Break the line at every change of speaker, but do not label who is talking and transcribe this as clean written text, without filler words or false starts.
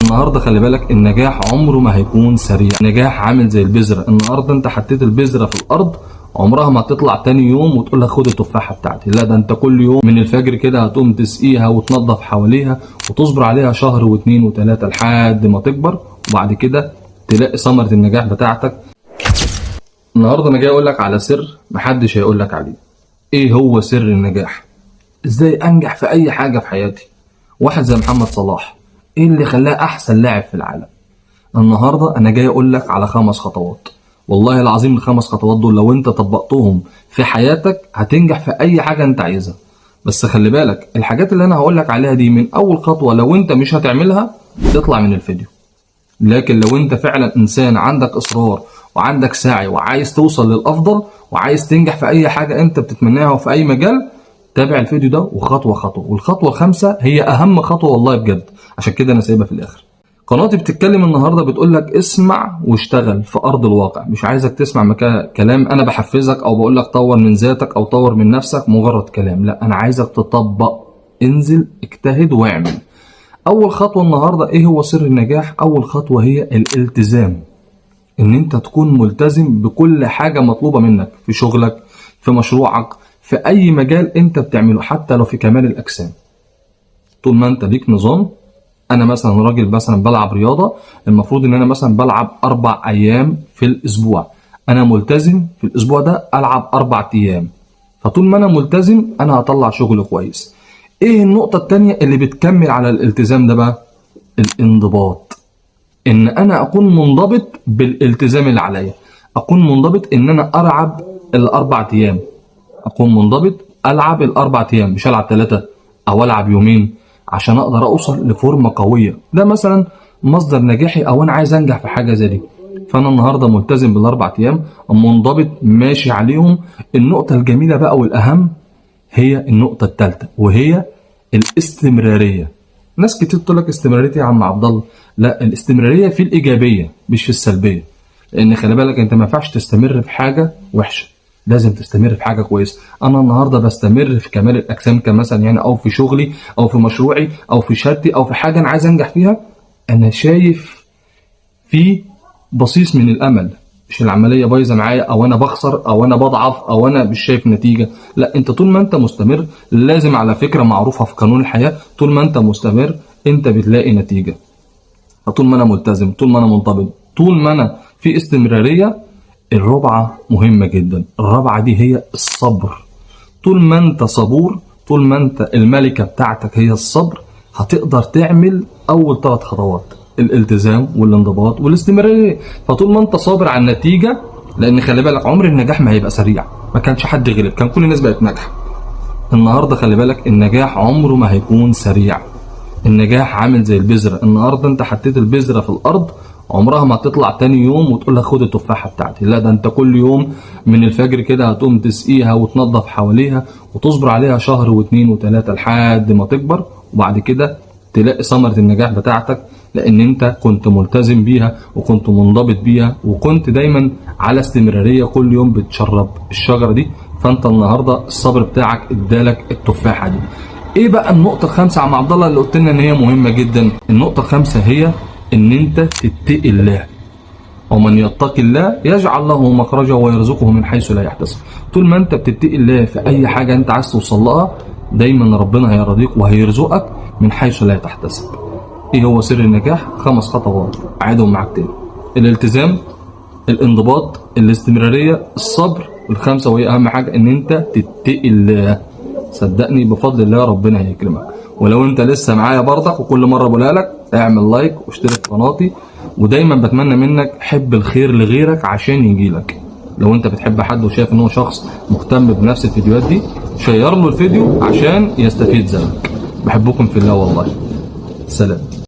النهارده خلي بالك، النجاح عمره ما هيكون سريع. النجاح عامل زي البذره، النهارده انت حطيت البذره في الارض عمرها ما هتطلع تاني يوم وتقول لك خد التفاحه بتاعتي، لا ده انت كل يوم من الفجر كده هتقوم تسقيها وتنظف حواليها وتصبر عليها شهر واثنين وثلاثه لحد ما تكبر، وبعد كده تلاقي ثمره النجاح بتاعتك. النهارده انا جاي اقول لك على سر محدش هيقول لك عليه. ايه هو سر النجاح؟ ازاي انجح في اي حاجه في حياتي؟ واحد زي محمد صلاح، ايه اللي خلاه احسن لاعب في العالم؟ النهارده انا جاي اقول لك على 5 خطوات، والله العظيم ال5 خطوات دول لو انت طبقتهم في حياتك هتنجح في اي حاجه انت عايزها. بس خلي بالك الحاجات اللي انا هقول لك عليها دي من اول خطوه لو انت مش هتعملها تطلع من الفيديو، لكن لو انت فعلا انسان عندك اصرار وعندك سعي وعايز توصل للافضل وعايز تنجح في اي حاجه انت بتتمناها وفي اي مجال، تابع الفيديو ده وخطوه خطوه. والخطوه ال5 هي اهم خطوه والله بجد، عشان كده انا سايبها في الاخر. قناتي بتتكلم النهارده بتقول لك اسمع واشتغل في ارض الواقع، مش عايزك تسمع كلام انا بحفزك او بقول لك طور من ذاتك او طور من نفسك مجرد كلام، لا انا عايزك تطبق، انزل اجتهد واعمل. اول خطوه النهارده ايه هو سر النجاح؟ اول خطوه هي الالتزام، ان انت تكون ملتزم بكل حاجه مطلوبه منك في شغلك، في مشروعك، في اي مجال انت بتعمله، حتى لو في كمال الاجسام. طول ما انت ليك نظام، انا مثلا راجل مثلا بلعب رياضه، المفروض ان انا مثلا بلعب 4 ايام في الاسبوع، انا ملتزم في الاسبوع ده العب 4 ايام، فطول ما انا ملتزم انا هطلع شغل كويس. ايه النقطه التانيه اللي بتكمل على الالتزام ده بقى؟ الانضباط، ان انا اكون منضبط بالالتزام اللي عليا، اكون منضبط ان انا العب ال4 ايام، اكون منضبط العب ال4 ايام، مش العب 3 او العب يومين، عشان اقدر اوصل لفورمه قويه. ده مثلا مصدر نجاحي، او انا عايز انجح في حاجه زي دي، فانا النهارده ملتزم بال4 ايام منضبط ماشي عليهم. النقطه الجميله بقى والاهم هي النقطه الثالثه، وهي الاستمراريه. ناس كتير تقول لك استمراريه يا عم عبد الله، لا الاستمراريه في الايجابيه مش في السلبيه، لان خلي بالك انت ما ينفعش تستمر في حاجه وحشه، لازم تستمر في حاجه كويسه. انا النهارده بستمر في كمال الاجسام كمثلا يعني، او في شغلي او في مشروعي او في شهادتي او في حاجه انا عايز انجح فيها، انا شايف في بصيص من الامل، مش العمليه بايظه معايا او انا بخسر او انا بضعف او انا مش شايف نتيجه، لا انت طول ما انت مستمر، لازم على فكره معروفه في قانون الحياه، طول ما انت مستمر انت بتلاقي نتيجه. فطول ما انا ملتزم، طول ما انا منضبط، طول ما انا في استمراريه. الرابعه مهمه جدا، الرابعه دي هي الصبر. طول ما انت صبور، طول ما انت الملكه بتاعتك هي الصبر، هتقدر تعمل اول 3 خطوات، الالتزام والانضباط والاستمراريه. فطول ما انت صابر على النتيجه، لان خلي بالك عمر النجاح ما هيبقى سريع، ما كانش حد غلب، كان كل الناس بقت ناجحه. النهارده خلي بالك النجاح عمره ما هيكون سريع. النجاح عامل زي البذره، النهارده انت حطيت البذره في الارض عمرها ما هتطلع تاني يوم وتقول لك خد التفاحه بتاعتي، لا ده انت كل يوم من الفجر كده هتقوم تسقيها وتنظف حواليها وتصبر عليها شهر واثنين وثلاثه لحد ما تكبر، وبعد كده تلاقي ثمره النجاح بتاعتك، لان انت كنت ملتزم بيها وكنت منضبط بيها وكنت دايما على استمراريه، كل يوم بتشرب الشجره دي. فانت النهارده الصبر بتاعك ادالك التفاحه دي. ايه بقى النقطه الخامسه يا عم عبد الله اللي قلت لنا ان هي مهمه جدا؟ النقطه الخامسه هي ان انت تتقي الله، ومن يتقي الله يجعل له مخرجا ويرزقه من حيث لا يحتسب. طول ما انت بتتقي الله في اي حاجه انت عايز توصل لها، دايما ربنا هيرضيك وهيرزقك من حيث لا تحتسب. ايه هو سر النجاح؟ 5 خطوات اعيدهم معاك تاني: الالتزام، الانضباط، الاستمراريه، الصبر، ال5 وهي اهم حاجه ان انت تتقي الله. صدقني بفضل الله ربنا هيكرمك. ولو انت لسه معايا برضك وكل مره بقولها لك، اعمل لايك واشترك في قناتي، ودايما بتمنى منك حب الخير لغيرك عشان يجيلك. لو انت بتحب حد وشايف ان هو شخص مهتم بنفس الفيديوهات دي، شير له الفيديو عشان يستفيد زيك. بحبكم في الله والله. سلام.